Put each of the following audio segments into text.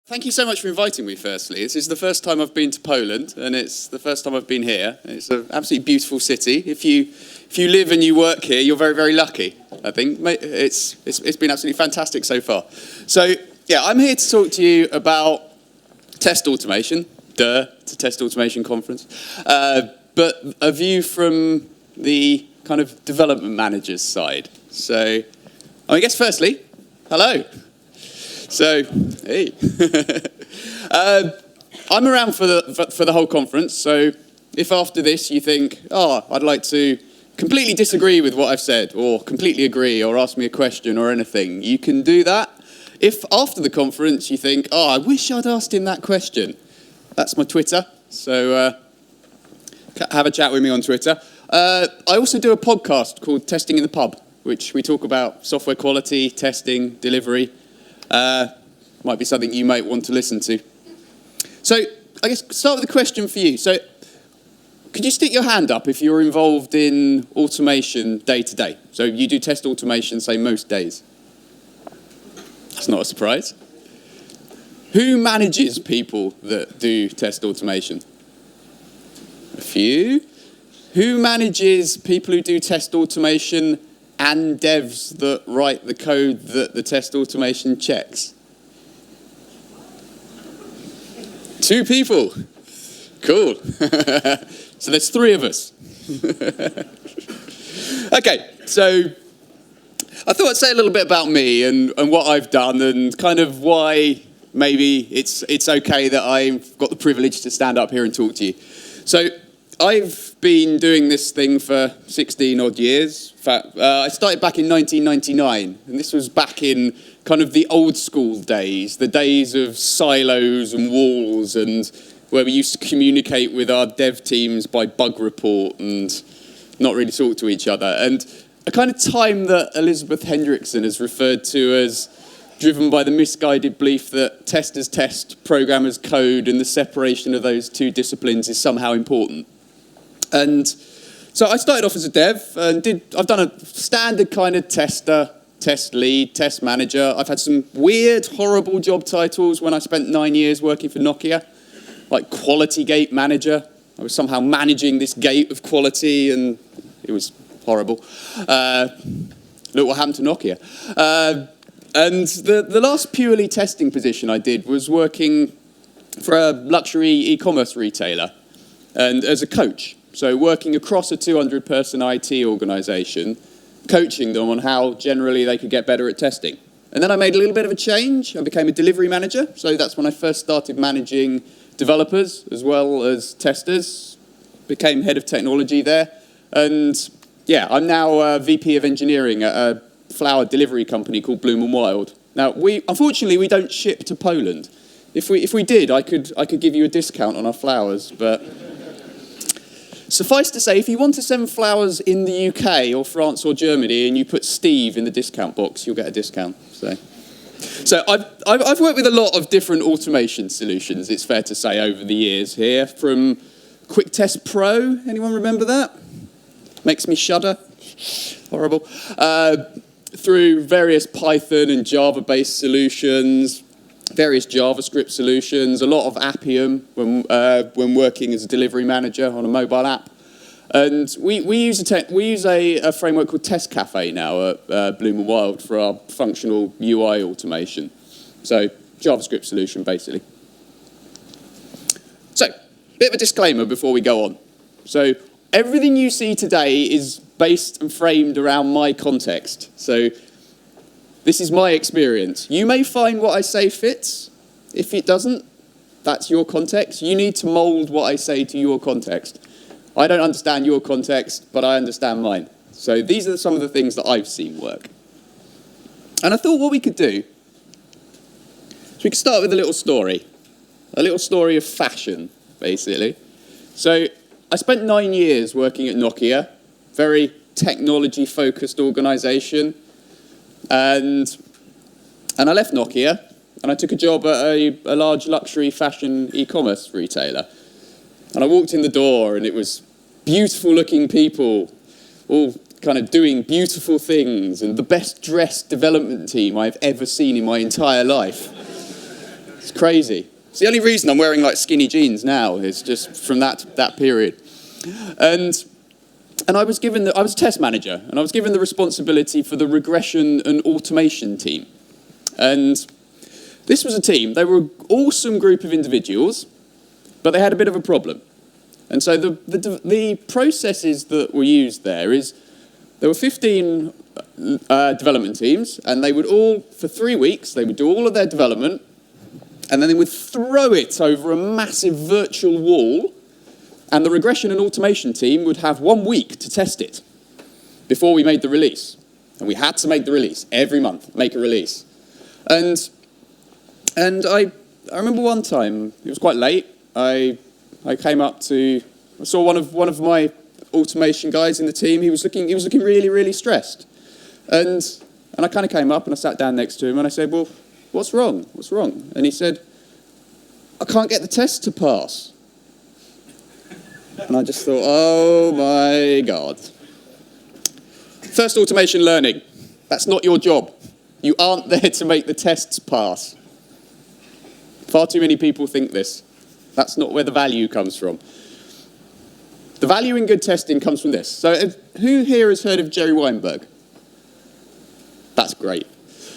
Thank you so much for inviting me, firstly. This is the first time I've been to Poland, and it's the first time I've been here. It's an absolutely beautiful city. If you live and you work here, you're very, very lucky, I think. It's been absolutely fantastic so far. So, yeah, I'm here to talk to you about test automation. It's a test automation conference. But a view from the kind of development manager's side. So, I guess firstly, hello. So, hey. I'm around for the whole conference, so if after this you think, I'd like to completely disagree with what I've said, or completely agree, or ask me a question or anything, you can do that. If after the conference you think, I wish I'd asked him that question, that's my Twitter, so have a chat with me on Twitter. I also do a podcast called Testing in the Pub, which we talk about software quality, testing, delivery. Might be something you might want to listen to. So, I guess start with a question for you. So, could you stick your hand up if you're involved in automation day to day? So, you do test automation, say, most days. That's not a surprise. Who manages people that do test automation? A few. Who manages people who do test automation and devs that write the code that the test automation checks? 2 people. Cool. So there's 3 of us. Okay, so I thought I'd say a little bit about me and what I've done and kind of why maybe it's okay that I've got the privilege to stand up here and talk to you. So I've been doing this thing for 16 odd years. In fact, I started back in 1999, and this was back in kind of the old school days, the days of silos and walls, and where we used to communicate with our dev teams by bug report and not really talk to each other. And a kind of time that Elizabeth Hendrickson has referred to as driven by the misguided belief that testers test, programmers code, and the separation of those 2 disciplines is somehow important. And so I started off as a dev and I've done a standard kind of tester, test lead, test manager. I've had some weird, horrible job titles when I spent 9 years working for Nokia, like quality gate manager. I was somehow managing this gate of quality and it was horrible. Look what happened to Nokia. And the last purely testing position I did was working for a luxury e-commerce retailer and as a coach. So working across a 200-person IT organisation, coaching them on how generally they could get better at testing. And then I made a little bit of a change. I became a delivery manager. So that's when I first started managing developers as well as testers. Became head of technology there. And yeah, I'm now VP of engineering at a flower delivery company called Bloom & Wild. Now, unfortunately, we don't ship to Poland. If we did, I could give you a discount on our flowers, but suffice to say, if you want to send flowers in the UK or France or Germany and you put Steve in the discount box, you'll get a discount. So I've worked with a lot of different automation solutions, it's fair to say, over the years here, from Quick Test Pro. Anyone remember that? Makes me shudder. Horrible. Through various Python and Java-based solutions, various JavaScript solutions, a lot of Appium when working as a delivery manager on a mobile app. And we use a framework called Test Cafe now at Bloom & Wild for our functional UI automation. So JavaScript solution, basically. So, bit of a disclaimer before we go on. So everything you see today is based and framed around my context. So this is my experience. You may find what I say fits. If it doesn't, that's your context. You need to mold what I say to your context. I don't understand your context, but I understand mine. So these are some of the things that I've seen work. And I thought what we could do is we could start with a little story of fashion, basically. So I spent 9 years working at Nokia, very technology-focused organisation, and I left Nokia, and I took a job at a large luxury fashion e-commerce retailer. And I walked in the door, and it was beautiful-looking people, all kind of doing beautiful things, and the best-dressed development team I've ever seen in my entire life. It's crazy. It's the only reason I'm wearing like skinny jeans now is just from that period. And I was a test manager, and I was given the responsibility for the regression and automation team. And this was a team. They were an awesome group of individuals, but they had a bit of a problem. And so the processes that were used there were 15 development teams, and they would all, for 3 weeks, they would do all of their development, and then they would throw it over a massive virtual wall, and the regression and automation team would have 1 week to test it before we made the release. And we had to make the release every month, make a release. And I remember one time, it was quite late, I came up I saw one of my automation guys in the team. He was looking really, really stressed. And I kind of came up and I sat down next to him and I said, well, what's wrong? What's wrong? And he said, I can't get the test to pass. And I just thought, oh my God. First, automation learning. That's not your job. You aren't there to make the tests pass. Far too many people think this. That's not where the value comes from. The value in good testing comes from this. So who here has heard of Jerry Weinberg? That's great.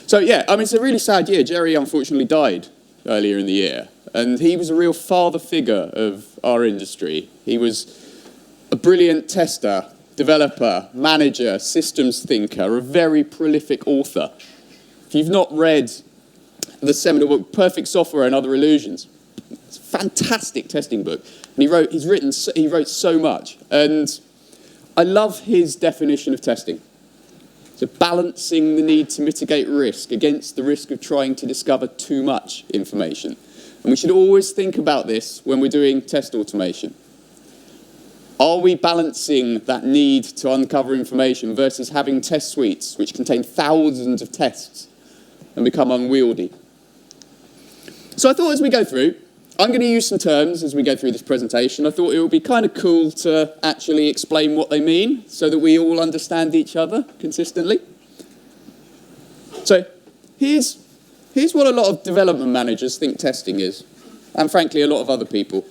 So yeah, I mean, it's a really sad year. Jerry unfortunately died earlier in the year. And he was a real father figure of our industry. He was a brilliant tester, developer, manager, systems thinker, a very prolific author. If you've not read the seminal book, Perfect Software and Other Illusions, it's a fantastic testing book. And he wrote so much. And I love his definition of testing. So balancing the need to mitigate risk against the risk of trying to discover too much information. And we should always think about this when we're doing test automation. Are we balancing that need to uncover information versus having test suites which contain thousands of tests and become unwieldy? So I thought as we go through, I'm going to use some terms as we go through this presentation. I thought it would be kind of cool to actually explain what they mean so that we all understand each other consistently. So here's what a lot of development managers think testing is, and frankly a lot of other people.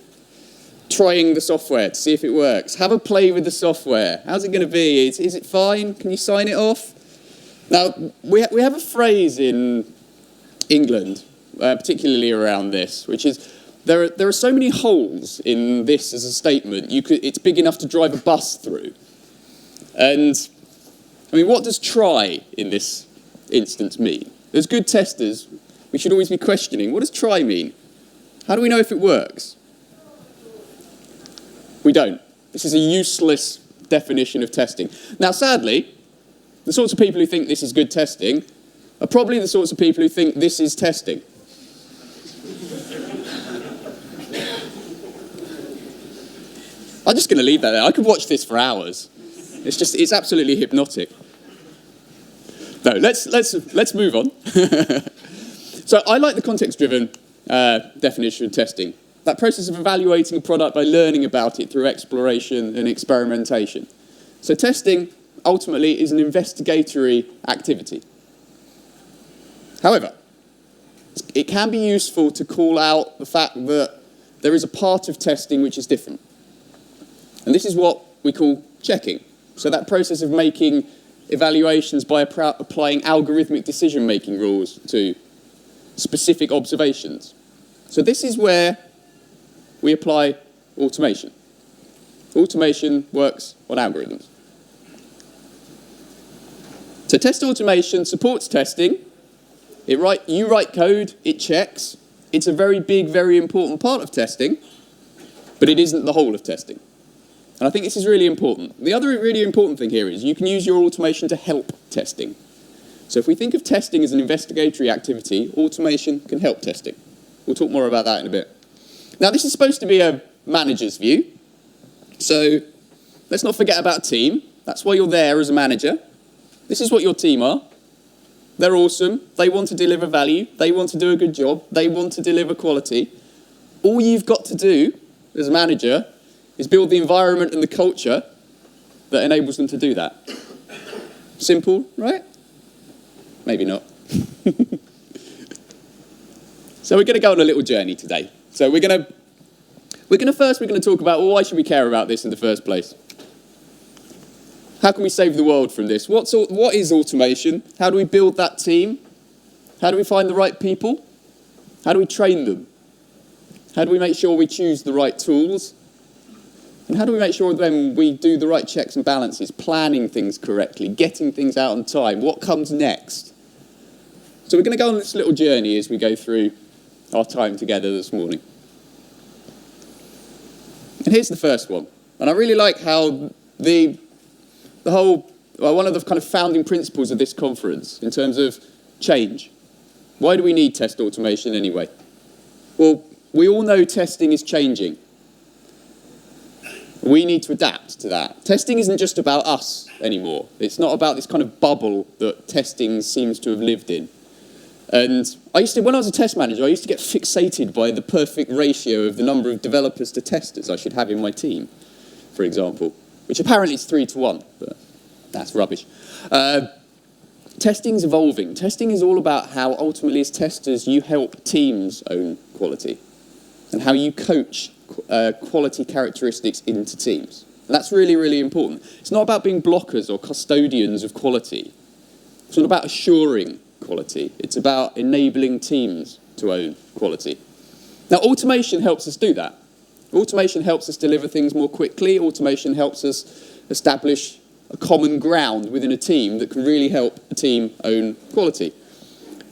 Trying the software to see if it works. Have a play with the software. How's it going to be? Is it fine? Can you sign it off? Now, we have a phrase in England, particularly around this, which is there are so many holes in this as a statement, it's big enough to drive a bus through. And, I mean, what does try in this instance mean? As good testers, we should always be questioning, what does try mean? How do we know if it works? We don't. This is a useless definition of testing. Now, sadly, the sorts of people who think this is good testing are probably the sorts of people who think this is testing. I'm just going to leave that there. I could watch this for hours. It's absolutely hypnotic. No, let's move on. So I like the context-driven definition of testing. That process of evaluating a product by learning about it through exploration and experimentation. So testing, ultimately, is an investigatory activity. However, it can be useful to call out the fact that there is a part of testing which is different. And this is what we call checking. So that process of making evaluations by applying algorithmic decision-making rules to specific observations. So this is where we apply automation. Automation works on algorithms. So test automation supports testing. You write code, it checks. It's a very big, very important part of testing, but it isn't the whole of testing. And I think this is really important. The other really important thing here is you can use your automation to help testing. So if we think of testing as an investigatory activity, automation can help testing. We'll talk more about that in a bit. Now, this is supposed to be a manager's view. So let's not forget about team. That's why you're there as a manager. This is what your team are. They're awesome. They want to deliver value. They want to do a good job. They want to deliver quality. All you've got to do as a manager is build the environment and the culture that enables them to do that. Simple, right? Maybe not. So we're going to go on a little journey today. So we're going to talk about, well, why should we care about this in the first place? How can we save the world from this? What is automation? How do we build that team? How do we find the right people? How do we train them? How do we make sure we choose the right tools? And how do we make sure then we do the right checks and balances, planning things correctly, getting things out on time? What comes next? So we're going to go on this little journey as we go through our time together this morning. And here's the first one. And I really like how one of the kind of founding principles of this conference in terms of change. Why do we need test automation anyway? Well, we all know testing is changing. We need to adapt to that. Testing isn't just about us anymore. It's not about this kind of bubble that testing seems to have lived in. And when I was a test manager, I used to get fixated by the perfect ratio of the number of developers to testers I should have in my team, for example, which apparently is 3-1, but that's rubbish. Testing's evolving. Testing is all about how ultimately as testers you help teams own quality and how you coach quality characteristics into teams. And that's really, really important. It's not about being blockers or custodians of quality. It's not about assuring quality. It's about enabling teams to own quality. Now, automation helps us do that. Automation helps us deliver things more quickly. Automation helps us establish a common ground within a team that can really help a team own quality.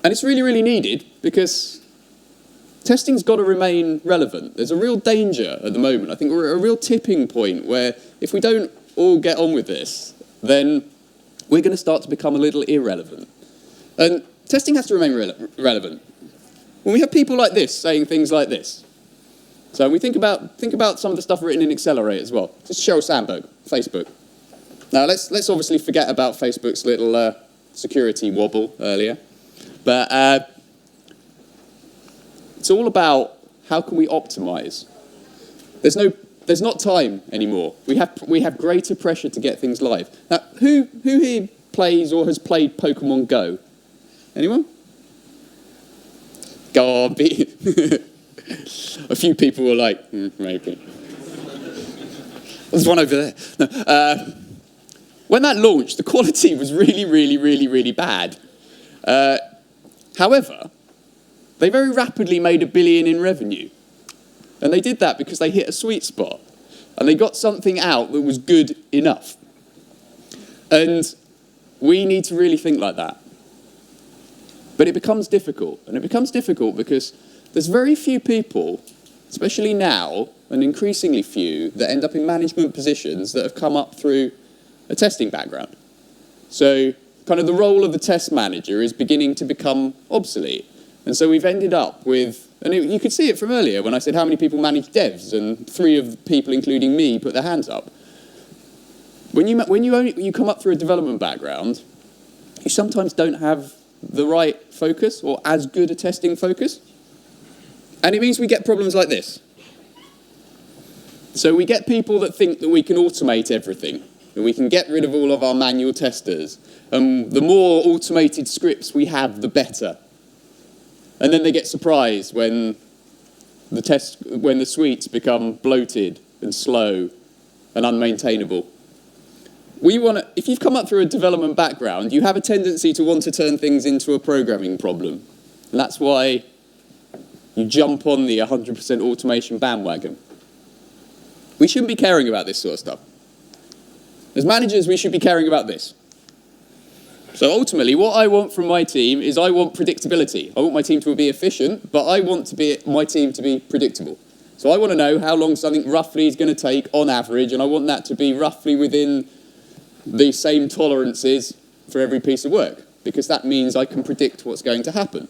And it's really, really needed because testing's got to remain relevant. There's a real danger at the moment. I think we're at a real tipping point where if we don't all get on with this, then we're going to start to become a little irrelevant. And testing has to remain relevant. When we have people like this saying things like this, so we think about some of the stuff written in Accelerate as well. Just Sheryl Sandberg, Facebook. Now let's obviously forget about Facebook's little security wobble earlier, but it's all about how can we optimize. There's not time anymore. We have greater pressure to get things live. Now, who here plays or has played Pokemon Go? Anyone? Go on, a few people were like, maybe. There's one over there. No, when that launched, the quality was really, really, really, really bad. However, they very rapidly made $1 billion in revenue. And they did that because they hit a sweet spot. And they got something out that was good enough. And we need to really think like that. But it becomes difficult. And it becomes difficult because there's very few people, especially now, and increasingly few, that end up in management positions that have come up through a testing background. So kind of the role of the test manager is beginning to become obsolete. And so we've ended up with, and you could see it from earlier when I said how many people manage devs, and 3 of the people, including me, put their hands up. When you come up through a development background, you sometimes don't have the right focus or as good a testing focus. And it means we get problems like this. So we get people that think that we can automate everything, that we can get rid of all of our manual testers. And the more automated scripts we have, the better. And then they get surprised when the suites become bloated and slow and unmaintainable. If you've come up through a development background, you have a tendency to want to turn things into a programming problem. And that's why you jump on the 100% automation bandwagon. We shouldn't be caring about this sort of stuff. As managers, we should be caring about this. So ultimately, what I want from my team is I want predictability. I want my team to be efficient, but I want my team to be predictable. So I want to know how long something roughly is going to take on average, and I want that to be roughly within the same tolerances for every piece of work, because that means I can predict what's going to happen.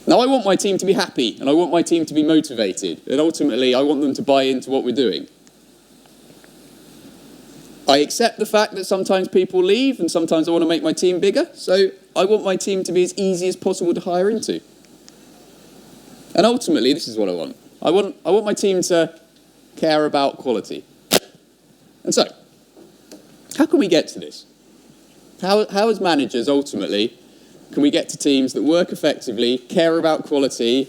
Now, I want my team to be happy, and I want my team to be motivated, and ultimately, I want them to buy into what we're doing. I accept the fact that sometimes people leave, and sometimes I want to make my team bigger, so I want my team to be as easy as possible to hire into. And ultimately, this is what I want. I want my team to care about quality. And so, how can we get to this? How as managers, ultimately, can we get to teams that work effectively, care about quality?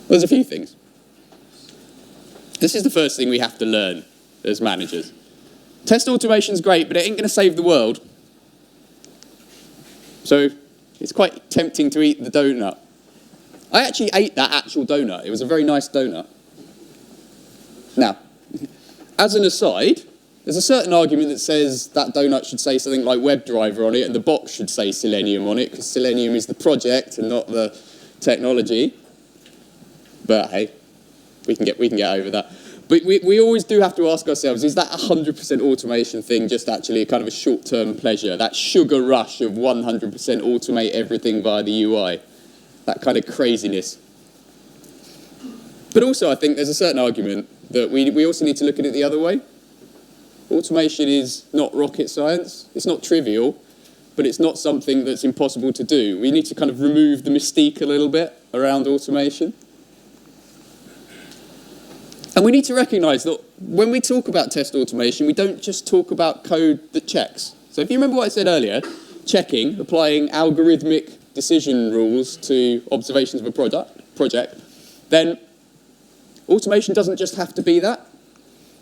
Well, there's a few things. This is the first thing we have to learn as managers. Test automation's great, but it ain't going to save the world. So it's quite tempting to eat the donut. I actually ate that actual donut. It was a very nice donut. Now, as an aside, there's a certain argument that says that donut should say something like WebDriver on it and the box should say Selenium on it because Selenium is the project and not the technology. But hey, we can get over that. But we always do have to ask ourselves, is that 100% automation thing just actually kind of a short-term pleasure? That sugar rush of 100% automate everything via the UI? That kind of craziness. But also I think there's a certain argument that we also need to look at it the other way. Automation is not rocket science. It's not trivial, but it's not something that's impossible to do. We need to kind of remove the mystique a little bit around automation. And we need to recognise that when we talk about test automation, we don't just talk about code that checks. So if you remember what I said earlier, checking, applying algorithmic decision rules to observations of a project, then automation doesn't just have to be that.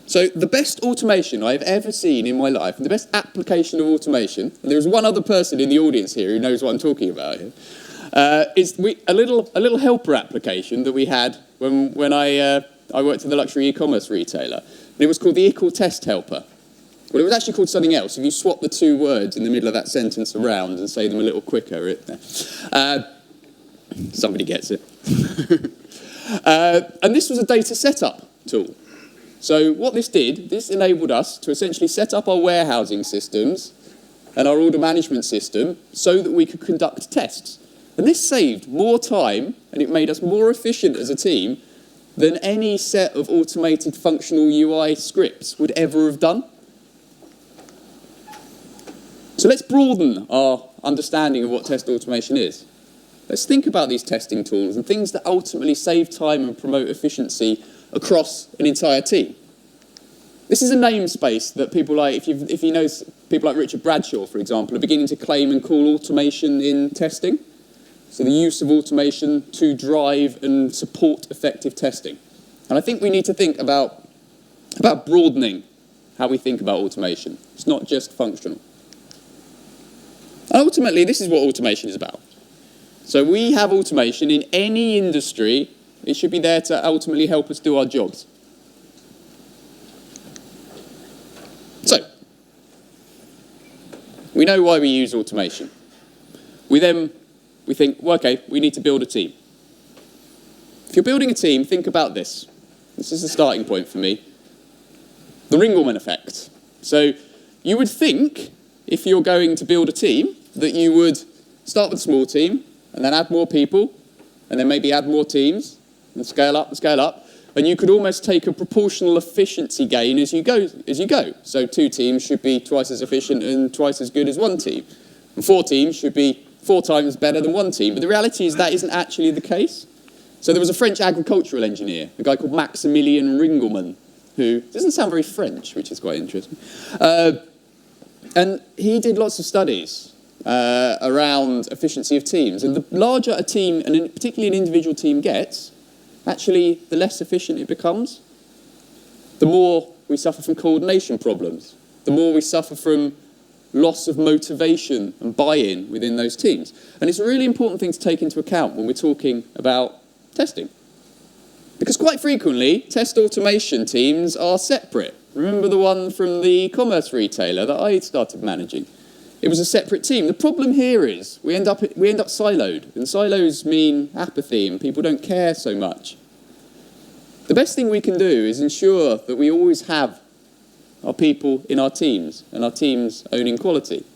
So the best automation I've ever seen in my life, and the best application of automation, and there's one other person in the audience here who knows what I'm talking about here, is a little helper application that we had when I worked in the luxury e-commerce retailer. And it was called the equal test helper. Well, it was actually called something else. If you swap the two words in the middle of that sentence around and say them a little quicker, somebody gets it. And this was a data setup tool. So what this did, this enabled us to essentially set up our warehousing systems and our order management system so that we could conduct tests. And this saved more time and it made us more efficient as a team than any set of automated functional UI scripts would ever have done. So let's broaden our understanding of what test automation is. Let's think about these testing tools and things that ultimately save time and promote efficiency across an entire team. This is a namespace that people like, if you know people like Richard Bradshaw, for example, are beginning to claim and call automation in testing. So the use of automation to drive and support effective testing. And I think we need to think about broadening how we think about automation. It's not just functional. And ultimately, this is what automation is about. So we have automation in any industry. It should be there to ultimately help us do our jobs. So, we know why we use automation. We think, well, okay, we need to build a team. If you're building a team, think about this. This is the starting point for me. The Ringelmann effect. So you would think, if you're going to build a team, that you would start with a small team, and then add more people, and then maybe add more teams, and scale up, and you could almost take a proportional efficiency gain as you go. So 2 teams should be twice as efficient and twice as good as 1 team. And 4 teams should be 4 times better than 1 team. But the reality is that isn't actually the case. So there was a French agricultural engineer, a guy called Maximilien Ringelmann, who doesn't sound very French, which is quite interesting. And he did lots of studies around efficiency of teams. And the larger a team, and particularly an individual team, gets, actually the less efficient it becomes. The more we suffer from coordination problems. The more we suffer from loss of motivation and buy-in within those teams. And it's a really important thing to take into account when we're talking about testing. Because quite frequently, test automation teams are separate. Remember the one from the commerce retailer that I started managing? It was a separate team. The problem here is we end up siloed. And silos mean apathy and people don't care so much. The best thing we can do is ensure that we always have our people in our teams and our teams owning quality.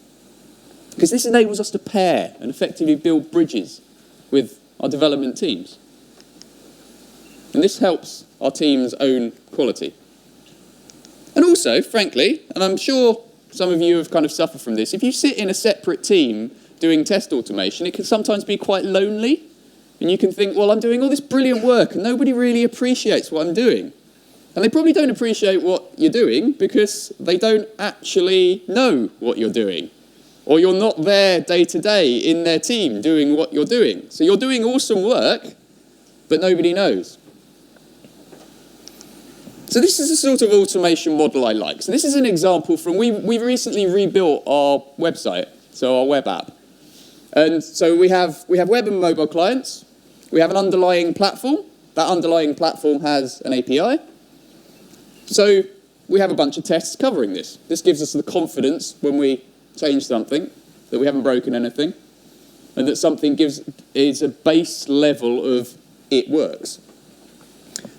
Because this enables us to pair and effectively build bridges with our development teams. And this helps our teams own quality. And also, frankly, and I'm sure some of you have kind of suffered from this, if you sit in a separate team doing test automation, it can sometimes be quite lonely. And you can think, well, I'm doing all this brilliant work and nobody really appreciates what I'm doing. And they probably don't appreciate what you're doing because they don't actually know what you're doing. or you're not there day to day in their team doing what you're doing. So you're doing awesome work, but nobody knows. So this is the sort of automation model I like. So this is an example from, we've recently rebuilt our website, so our web app. And so we have web and mobile clients. We have an underlying platform. That underlying platform has an API. So we have a bunch of tests covering this. This gives us the confidence when we change something, that we haven't broken anything, and that something is a base level of it works.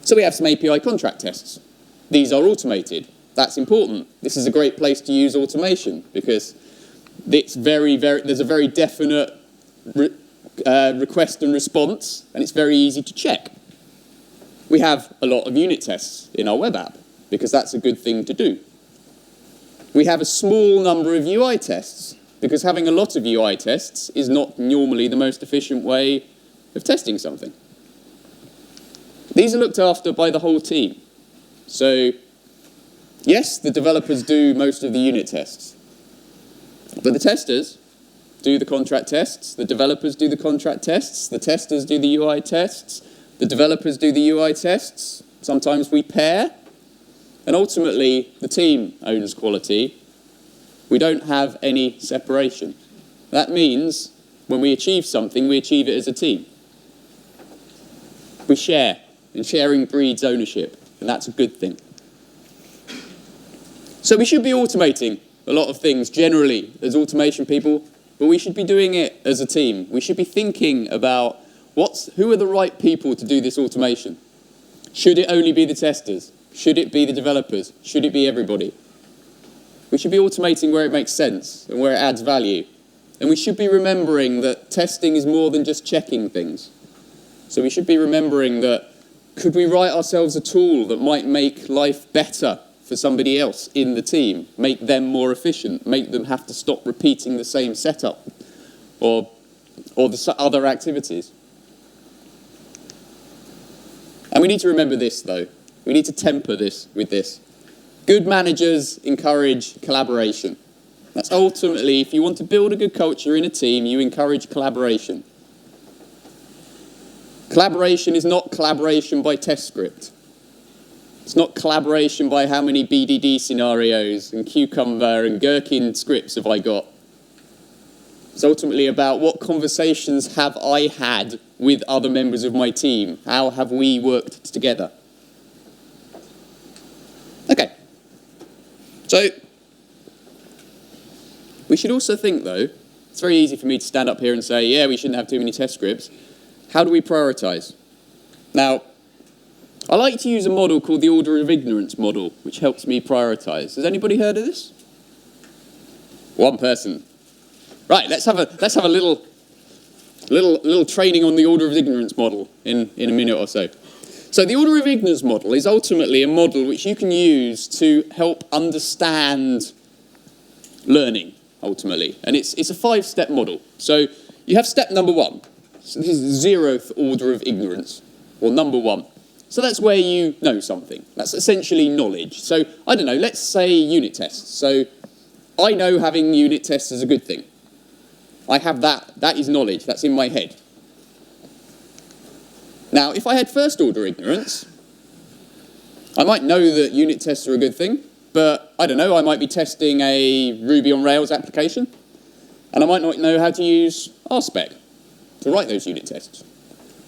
So we have some API contract tests. These are automated. That's important. This is a great place to use automation because there's a very definite request and response, and it's very easy to check. We have a lot of unit tests in our web app because that's a good thing to do. We have a small number of UI tests because having a lot of UI tests is not normally the most efficient way of testing something. These are looked after by the whole team. So, yes, the developers do most of the unit tests, but the testers do the contract tests, the developers do the contract tests, the testers do the UI tests, the developers do the UI tests, sometimes we pair, and ultimately the team owns quality. We don't have any separation. That means when we achieve something, we achieve it as a team. We share, and sharing breeds ownership, and that's a good thing. So we should be automating a lot of things generally as automation people, but we should be doing it as a team. We should be thinking about who are the right people to do this automation. Should it only be the testers? Should it be the developers? Should it be everybody? We should be automating where it makes sense and where it adds value. And we should be remembering that testing is more than just checking things. So we should be remembering that could we write ourselves a tool that might make life better for somebody else in the team, make them more efficient, make them have to stop repeating the same setup or the other activities. And we need to remember this, though. We need to temper this with this. Good managers encourage collaboration. That's ultimately, if you want to build a good culture in a team, you encourage collaboration. Collaboration is not collaboration by test script. It's not collaboration by how many BDD scenarios and Cucumber and Gherkin scripts have I got. It's ultimately about what conversations have I had with other members of my team. How have we worked together? Okay. So, we should also think, though, it's very easy for me to stand up here and say, yeah, we shouldn't have too many test scripts. How do we prioritize? Now, I like to use a model called the order of ignorance model, which helps me prioritize. Has anybody heard of this? One person. Right, let's have a little training on the order of ignorance model in a minute or so. So the order of ignorance model is ultimately a model which you can use to help understand learning, ultimately. And it's a 5-step model. So you have step number 1. So this is the 0th order of ignorance, or number 1. So that's where you know something. That's essentially knowledge. So, I don't know, let's say unit tests. So I know having unit tests is a good thing. I have that. That is knowledge. That's in my head. Now, if I had first order ignorance, I might know that unit tests are a good thing, but I don't know, I might be testing a Ruby on Rails application, and I might not know how to use RSpec to write those unit tests.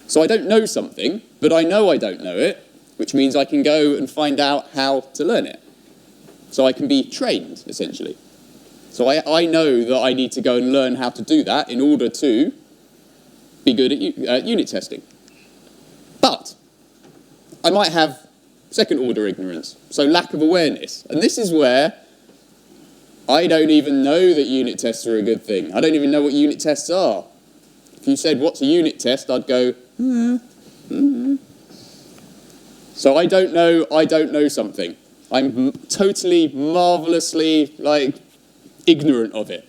So I don't know something, but I know I don't know it, which means I can go and find out how to learn it. So I can be trained, essentially. So I know that I need to go and learn how to do that in order to be good at unit testing. But I might have second order ignorance, so lack of awareness. And this is where I don't even know that unit tests are a good thing. I don't even know what unit tests are. If you said, what's a unit test, I'd go, So I don't know something. I'm totally, marvellously, ignorant of it.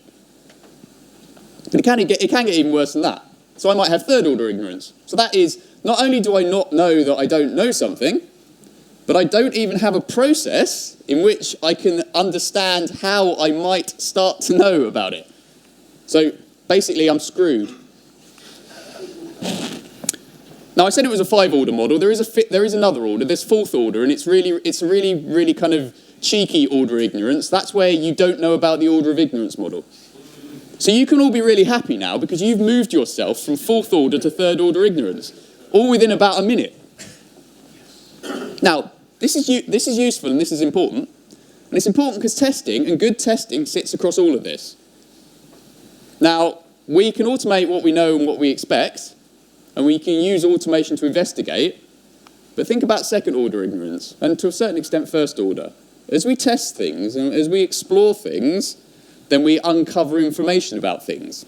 But it can get even worse than that. So I might have third order ignorance. So that is, not only do I not know that I don't know something, but I don't even have a process in which I can understand how I might start to know about it. So basically, I'm screwed. Now, I said it was a 5-order model. There is another order. There's 4th order, and it's a really kind of cheeky order of ignorance. That's where you don't know about the order of ignorance model. So you can all be really happy now because you've moved yourself from 4th order to 3rd order ignorance, all within about a minute. Now, this is useful and this is important. And it's important because testing, and good testing, sits across all of this. Now, we can automate what we know and what we expect, and we can use automation to investigate, but think about 2nd order ignorance, and to a certain extent 1st order. As we test things and as we explore things, then we uncover information about things.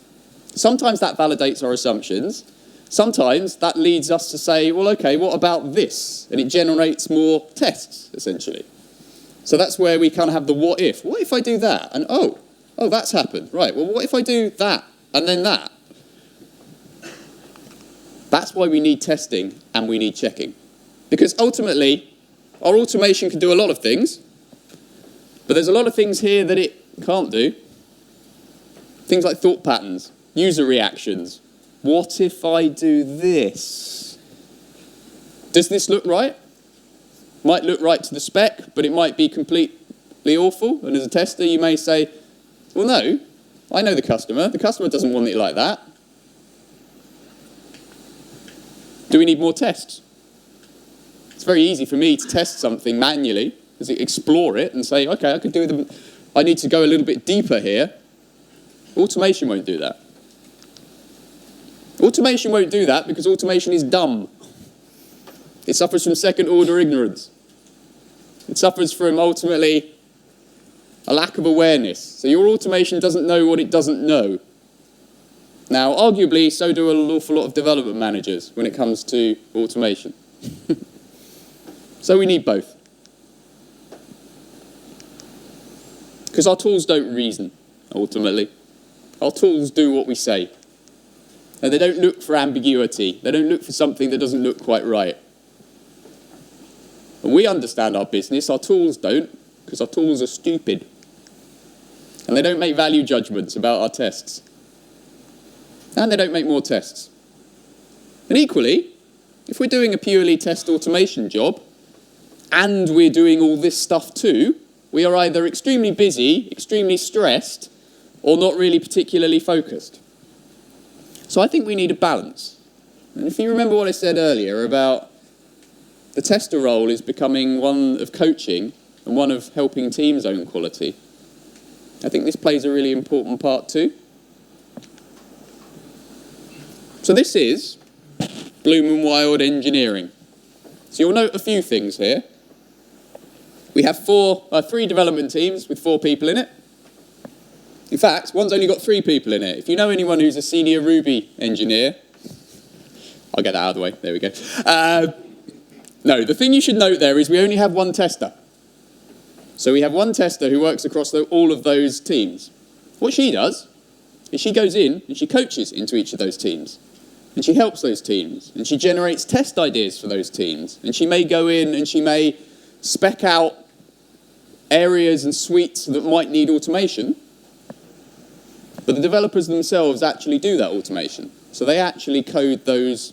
Sometimes that validates our assumptions. Sometimes that leads us to say, well, okay, what about this? And it generates more tests, essentially. So that's where we kind of have the what if. What if I do that? And oh, that's happened. Right, well, what if I do that and then that? That's why we need testing and we need checking. Because ultimately, our automation can do a lot of things, but there's a lot of things here that it can't do. Things like thought patterns, user reactions. What if I do this? Does this look right? Might look right to the spec, but it might be completely awful. And as a tester, you may say, well, no, I know the customer. The customer doesn't want it like that. Do we need more tests? It's very easy for me to test something manually, explore it and say, okay, I need to go a little bit deeper here. Automation won't do that. Automation won't do that because automation is dumb. It suffers from 2nd order ignorance. It suffers from, ultimately, a lack of awareness. So your automation doesn't know what it doesn't know. Now, arguably, so do an awful lot of development managers when it comes to automation. So we need both. Because our tools don't reason, ultimately. Our tools do what we say. And they don't look for ambiguity. They don't look for something that doesn't look quite right. And we understand our business. Our tools don't, because our tools are stupid. And they don't make value judgments about our tests. And they don't make more tests. And equally, if we're doing a purely test automation job, and we're doing all this stuff too, we are either extremely busy, extremely stressed, or not really particularly focused. So I think we need a balance. And if you remember what I said earlier about the tester role is becoming one of coaching and one of helping teams own quality, I think this plays a really important part too. So this is Bloom and Wild engineering. So you'll note a few things here. We have 3 development teams with 4 people in it. In fact, one's only got 3 people in it. If you know anyone who's a senior Ruby engineer, I'll get that out of the way. There we go. No, the thing you should note there is we only have 1 tester. So we have 1 tester who works across all of those teams. What she does is she goes in and she coaches into each of those teams. And she helps those teams. And she generates test ideas for those teams. And she may go in and she may spec out areas and suites that might need automation. But the developers themselves actually do that automation. So they actually code those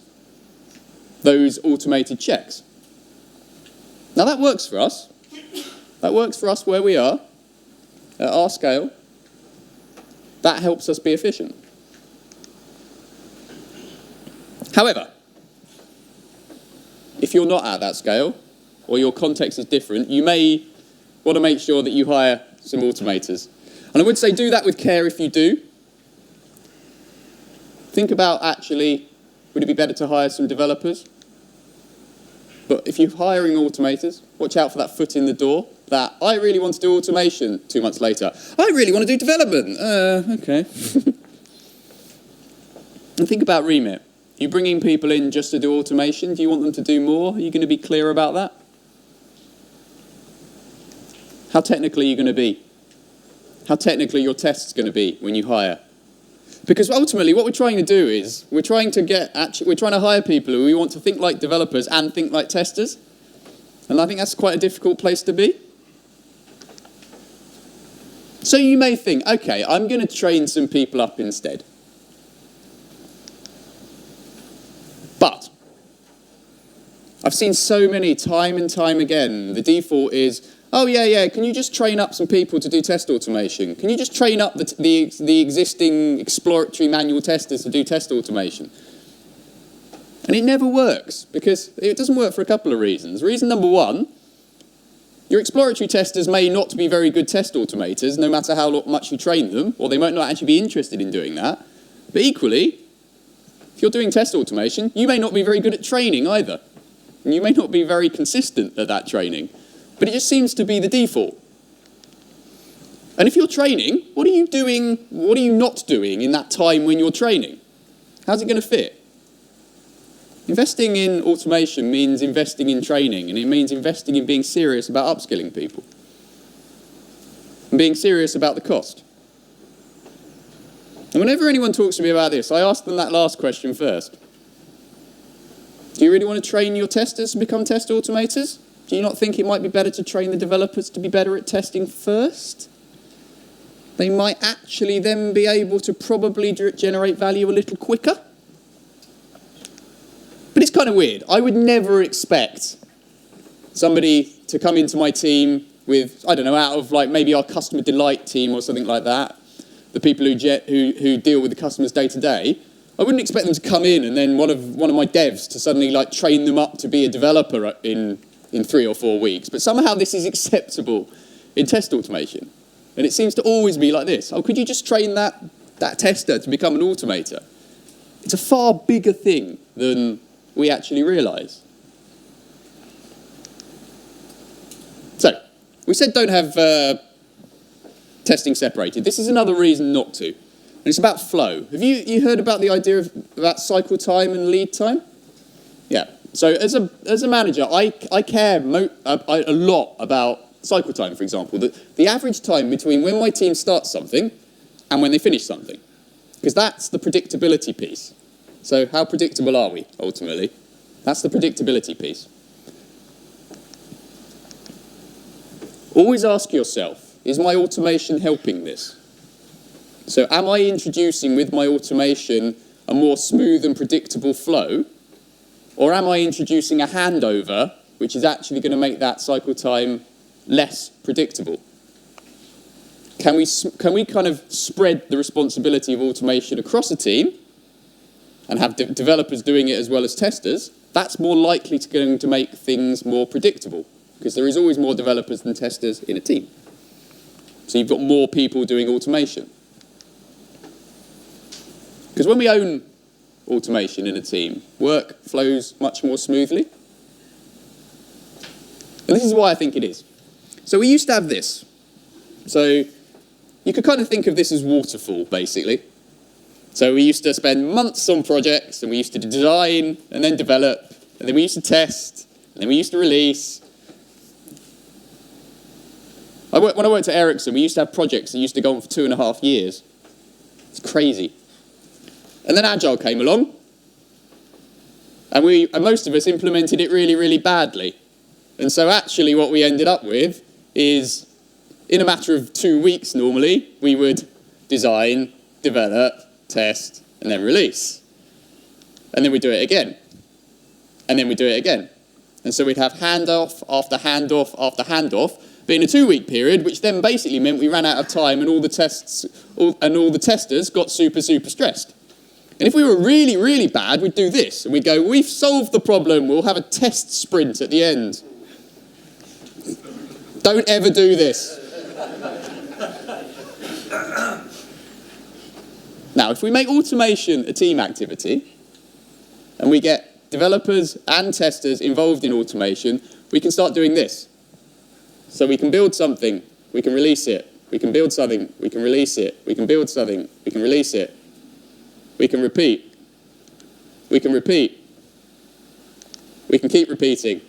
automated checks. Now that works for us. That works for us where we are, at our scale. That helps us be efficient. However, if you're not at that scale, or your context is different, you may want to make sure that you hire some automators. And I would say do that with care if you do. Think about actually, would it be better to hire some developers? But if you're hiring automators, watch out for that foot in the door, that I really want to do automation 2 months later. I really want to do development. Okay. And think about remit. Are you bringing people in just to do automation? Do you want them to do more? Are you going to be clear about that? How technically are you going to be? How technically your test's going to be when you hire? Because ultimately what we're trying to do is we're trying to hire people who we want to think like developers and think like testers. And I think that's quite a difficult place to be. So you may think, okay, I'm going to train some people up instead. But I've seen so many, time and time again, the default is, oh yeah, can you just train up some people to do test automation? Can you just train up the existing exploratory manual testers to do test automation? And it never works, because it doesn't work for a couple of reasons. Reason number one, your exploratory testers may not be very good test automators, no matter how much you train them, or they might not actually be interested in doing that. But equally, if you're doing test automation, you may not be very good at training either. And you may not be very consistent at that training. But it just seems to be the default. And if you're training, what are you doing, what are you not doing in that time when you're training? How's it going to fit? Investing in automation means investing in training, and it means investing in being serious about upskilling people. And being serious about the cost. And whenever anyone talks to me about this, I ask them that last question first. Do you really want to train your testers to become test automators? Do you not think it might be better to train the developers to be better at testing first? They might actually then be able to probably generate value a little quicker. But it's kind of weird. I would never expect somebody to come into my team with, I don't know, out of like maybe our customer delight team or something like that, the people who deal with the customers day to day. I wouldn't expect them to come in and then one of my devs to suddenly like train them up to be a developer in 3 or 4 weeks. But somehow this is acceptable in test automation. And it seems to always be like this. Oh, could you just train that tester to become an automator? It's a far bigger thing than we actually realise. So, we said don't have testing separated. This is another reason not to. And it's about flow. Have you heard about the idea about cycle time and lead time? Yeah. So as a manager, I care a lot about cycle time, for example. The average time between when my team starts something and when they finish something. Because that's the predictability piece. So how predictable are we, ultimately? That's the predictability piece. Always ask yourself, is my automation helping this? So am I introducing with my automation a more smooth and predictable flow? Or am I introducing a handover which is actually going to make that cycle time less predictable? Can we kind of spread the responsibility of automation across a team and have developers doing it as well as testers? That's more likely going to make things more predictable, because there is always more developers than testers in a team. So you've got more people doing automation. Because when we own automation in a team, work flows much more smoothly. And this is why I think it is. So we used to have this. So you could kind of think of this as waterfall, basically. So we used to spend months on projects, and we used to design and then develop, and then we used to test, and then we used to release. When I worked at Ericsson, we used to have projects that used to go on for 2.5 years. It's crazy. And then Agile came along, and most of us implemented it really, really badly. And so actually what we ended up with is, in a matter of 2 weeks normally, we would design, develop, test, and then release. And then we'd do it again. And then we'd do it again. And so we'd have handoff after handoff after handoff, but in a 2-week period, which then basically meant we ran out of time and all the testers got super, super stressed. And if we were really, really bad, we'd do this. And we'd go, we've solved the problem, we'll have a test sprint at the end. Don't ever do this. Now, if we make automation a team activity, and we get developers and testers involved in automation, we can start doing this. So we can build something, we can release it. We can build something, we can release it. We can build something, we can release it. We can repeat. We can repeat. We can keep repeating.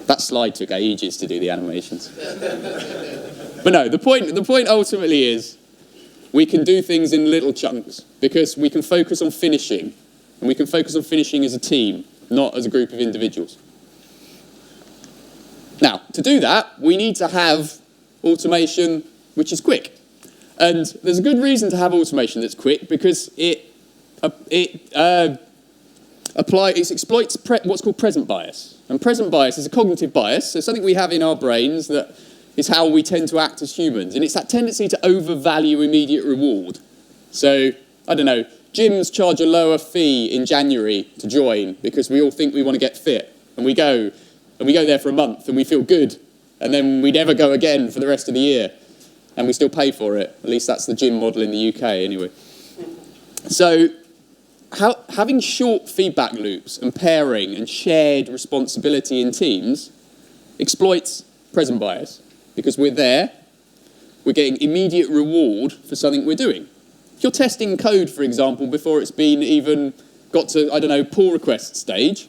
That slide took ages to do the animations. But no, the point ultimately is we can do things in little chunks because we can focus on finishing. And we can focus on finishing as a team, not as a group of individuals. Now, to do that, we need to have automation which is quick. And there's a good reason to have automation that's quick, because it exploits what's called present bias. And present bias is a cognitive bias, so something we have in our brains that is how we tend to act as humans. And it's that tendency to overvalue immediate reward. So, I don't know, gyms charge a lower fee in January to join because we all think we want to get fit. And we go there for a month and we feel good. And then we never go again for the rest of the year. And we still pay for it. At least that's the gym model in the UK anyway. So, having short feedback loops and pairing and shared responsibility in teams exploits present bias, because we're there, we're getting immediate reward for something we're doing. If you're testing code, for example, before it's been even got to, I don't know, pull request stage,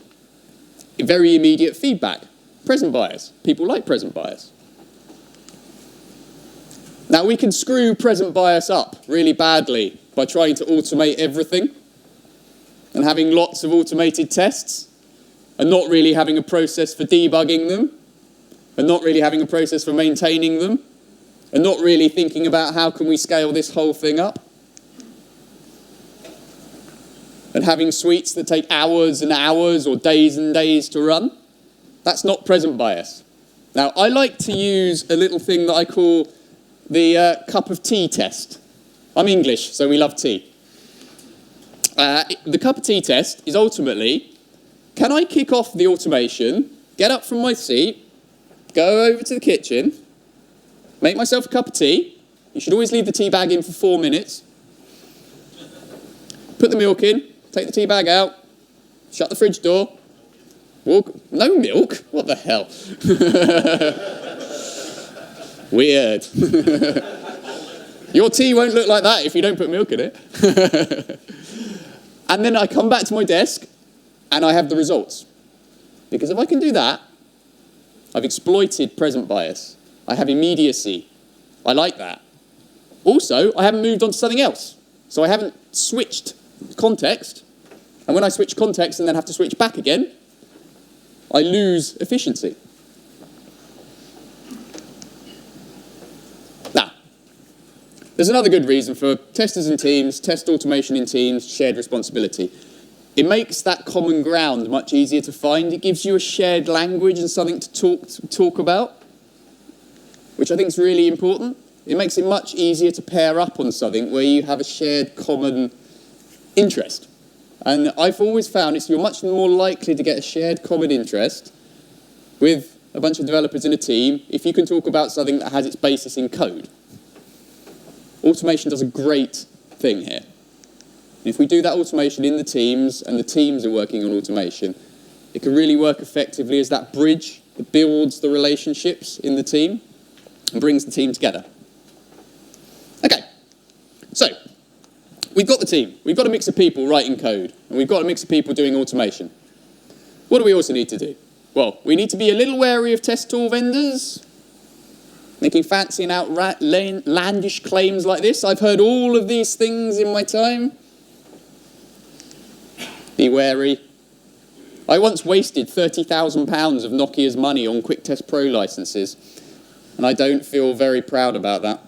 very immediate feedback. Present bias. People like present bias. Now, we can screw present bias up really badly by trying to automate everything and having lots of automated tests and not really having a process for debugging them and not really having a process for maintaining them and not really thinking about how can we scale this whole thing up. And having suites that take hours and hours or days and days to run. That's not present bias. Now, I like to use a little thing that I call the cup of tea test. I'm English, so we love tea. The cup of tea test is ultimately, can I kick off the automation, get up from my seat, go over to the kitchen, make myself a cup of tea. You should always leave the tea bag in for 4 minutes. Put the milk in, take the tea bag out, shut the fridge door, walk. No milk? What the hell? Weird. Your tea won't look like that if you don't put milk in it. And then I come back to my desk and I have the results. Because if I can do that, I've exploited present bias. I have immediacy. I like that. Also, I haven't moved on to something else. So I haven't switched context. And when I switch context and then have to switch back again, I lose efficiency. Now, there's another good reason for testers in teams, test automation in teams, shared responsibility. It makes that common ground much easier to find. It gives you a shared language and something to talk about, which I think is really important. It makes it much easier to pair up on something where you have a shared common interest. And I've always found you're much more likely to get a shared common interest with a bunch of developers in a team if you can talk about something that has its basis in code. Automation does a great thing here. And if we do that automation in the teams and the teams are working on automation, it can really work effectively as that bridge that builds the relationships in the team and brings the team together. Okay, so we've got the team. We've got a mix of people writing code, and we've got a mix of people doing automation. What do we also need to do? Well, we need to be a little wary of test tool vendors, making fancy and outlandish claims like this. I've heard all of these things in my time. Be wary. I once wasted £30,000 of Nokia's money on Quick Test Pro licenses, and I don't feel very proud about that.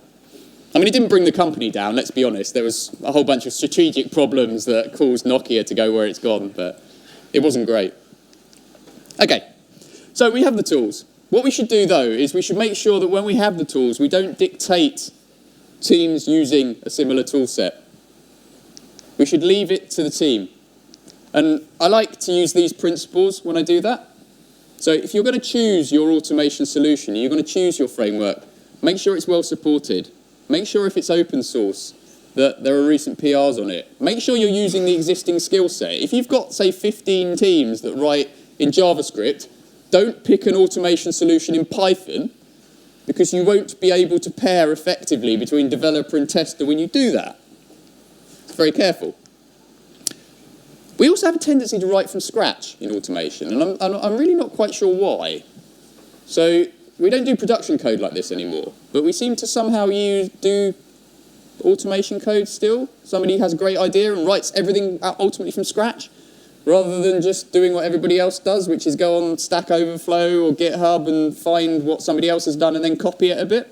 I mean, it didn't bring the company down, let's be honest. There was a whole bunch of strategic problems that caused Nokia to go where it's gone, but it wasn't great. Okay, so we have the tools. What we should do, though, is we should make sure that when we have the tools, we don't dictate teams using a similar tool set. We should leave it to the team. And I like to use these principles when I do that. So if you're going to choose your automation solution, you're going to choose your framework, make sure it's well supported. Make sure if it's open source that there are recent PRs on it. Make sure you're using the existing skill set. If you've got, say, 15 teams that write in JavaScript, don't pick an automation solution in Python because you won't be able to pair effectively between developer and tester when you do that. It's very careful. We also have a tendency to write from scratch in automation, and I'm really not quite sure why. So we don't do production code like this anymore, but we seem to somehow do automation code still. Somebody has a great idea and writes everything out ultimately from scratch. rather than just doing what everybody else does, which is go on Stack Overflow or GitHub and find what somebody else has done and then copy it a bit.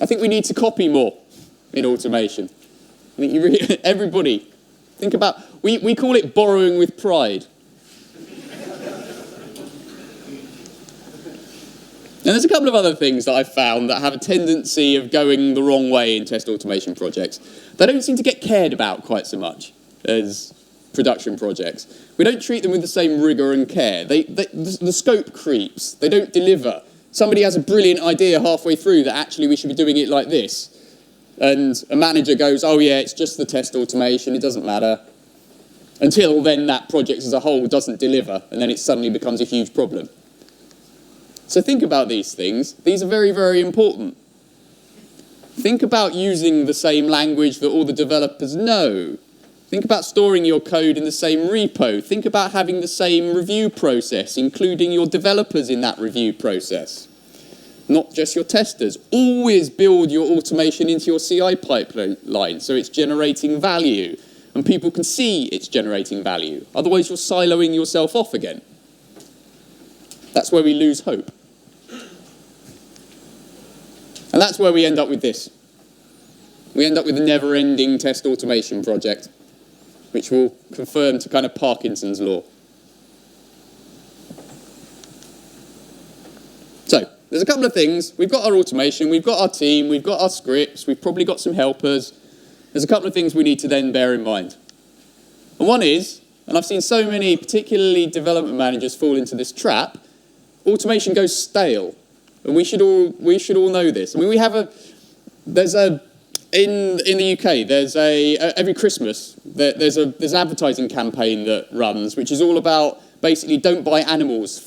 I think we need to copy more in automation. I think everybody, think about, we call it borrowing with pride. And there's a couple of other things that I've found that have a tendency of going the wrong way in test automation projects. They don't seem to get cared about quite so much as production projects. We don't treat them with the same rigor and care. The scope creeps. They don't deliver. Somebody has a brilliant idea halfway through that actually we should be doing it like this. And a manager goes, oh yeah, it's just the test automation, it doesn't matter. Until then that project as a whole doesn't deliver, and then it suddenly becomes a huge problem. So think about these things. These are very, very important. Think about using the same language that all the developers know. Think about storing your code in the same repo. Think about having the same review process, including your developers in that review process, not just your testers. Always build your automation into your CI pipeline so it's generating value and people can see it's generating value. Otherwise, you're siloing yourself off again. That's where we lose hope. And that's where we end up with this. We end up with a never-ending test automation project, which will confirm to kind of Parkinson's law. So, there's a couple of things. We've got our automation, we've got our team, we've got our scripts, we've probably got some helpers. There's a couple of things we need to then bear in mind. And one is, and I've seen so many, particularly development managers, fall into this trap, automation goes stale. And we should all know this. I mean, in the UK, there's every Christmas, there's an advertising campaign that runs, which is all about basically don't buy animals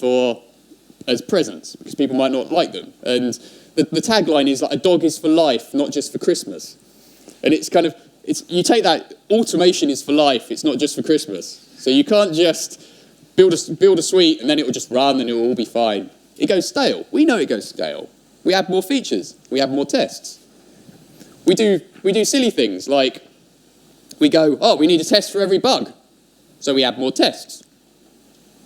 as presents, because people might not like them. And the tagline is like, a dog is for life, not just for Christmas. And you take that, automation is for life, it's not just for Christmas. So you can't just build a suite and then it will just run and it will all be fine. It goes stale. We know it goes stale. We add more features. We add more tests. We do silly things like we go, oh, we need a test for every bug. So we add more tests.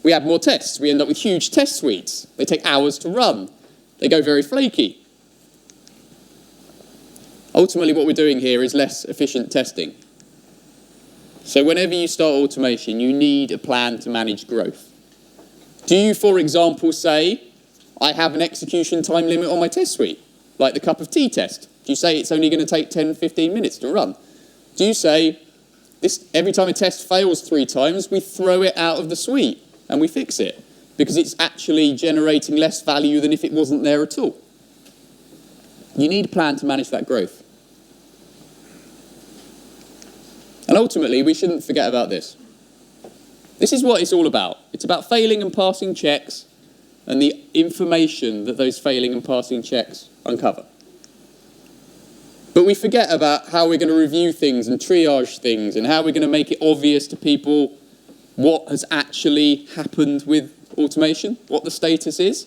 We add more tests. We end up with huge test suites. They take hours to run. They go very flaky. Ultimately, what we're doing here is less efficient testing. So whenever you start automation, you need a plan to manage growth. Do you, for example, say, I have an execution time limit on my test suite, like the cup of tea test? Do you say it's only going to take 10, 15 minutes to run? Do you say, every time a test fails 3 times, we throw it out of the suite and we fix it because it's actually generating less value than if it wasn't there at all? You need a plan to manage that growth. And ultimately, we shouldn't forget about this. This is what it's all about. It's about failing and passing checks and the information that those failing and passing checks uncover. But we forget about how we're going to review things and triage things and how we're going to make it obvious to people what has actually happened with automation, what the status is.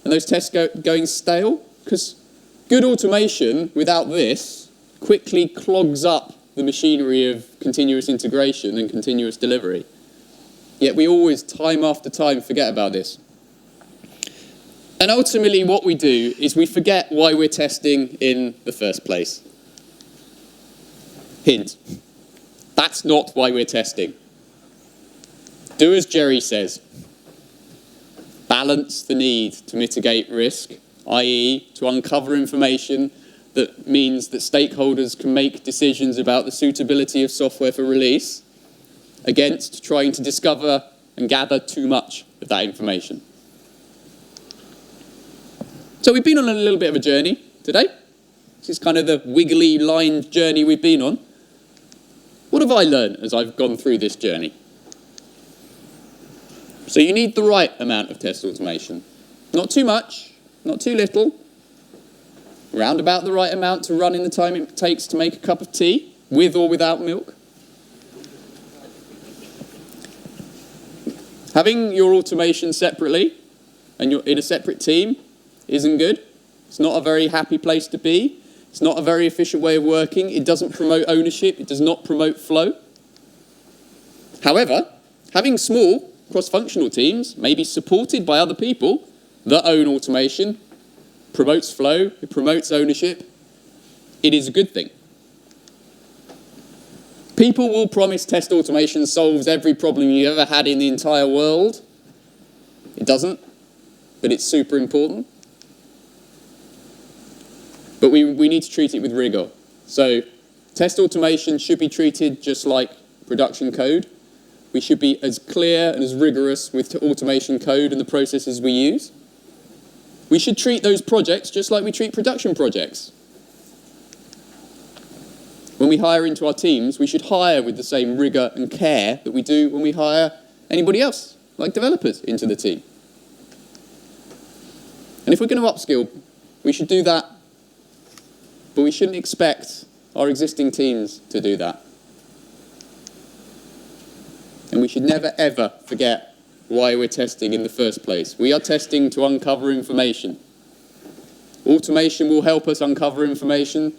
And those tests going stale, because good automation without this quickly clogs up the machinery of continuous integration and continuous delivery. Yet we always, time after time, forget about this. And ultimately what we do is we forget why we're testing in the first place. Hint. That's not why we're testing. Do as Jerry says. Balance the need to mitigate risk, i.e. to uncover information that means that stakeholders can make decisions about the suitability of software for release, against trying to discover and gather too much of that information. So we've been on a little bit of a journey today. This is kind of the wiggly lined journey we've been on. What have I learned as I've gone through this journey? So you need the right amount of test automation. Not too much, not too little. Round about the right amount to run in the time it takes to make a cup of tea, with or without milk. Having your automation separately and you're in a separate team isn't good. It's not a very happy place to be. It's not a very efficient way of working. It doesn't promote ownership. It does not promote flow. However, having small cross-functional teams, maybe supported by other people that own automation, promotes flow, it promotes ownership, it is a good thing. People will promise test automation solves every problem you ever had in the entire world. It doesn't, but it's super important. But we need to treat it with rigor. So test automation should be treated just like production code. We should be as clear and as rigorous with automation code and the processes we use. We should treat those projects just like we treat production projects. When we hire into our teams, we should hire with the same rigor and care that we do when we hire anybody else, like developers, into the team. And if we're going to upskill, we should do that, but we shouldn't expect our existing teams to do that. And we should never, ever forget why we're testing in the first place. We are testing to uncover information. Automation will help us uncover information,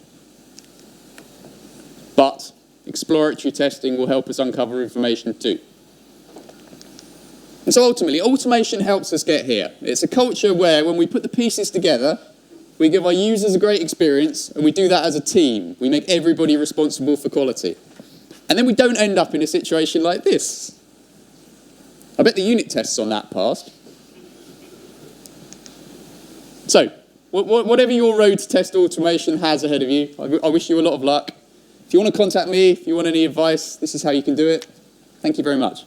but exploratory testing will help us uncover information too. And so ultimately, automation helps us get here. It's a culture where when we put the pieces together, we give our users a great experience, and we do that as a team. We make everybody responsible for quality. And then we don't end up in a situation like this. I bet the unit tests on that passed. So, whatever your road to test automation has ahead of you, I wish you a lot of luck. If you want to contact me, if you want any advice, this is how you can do it. Thank you very much.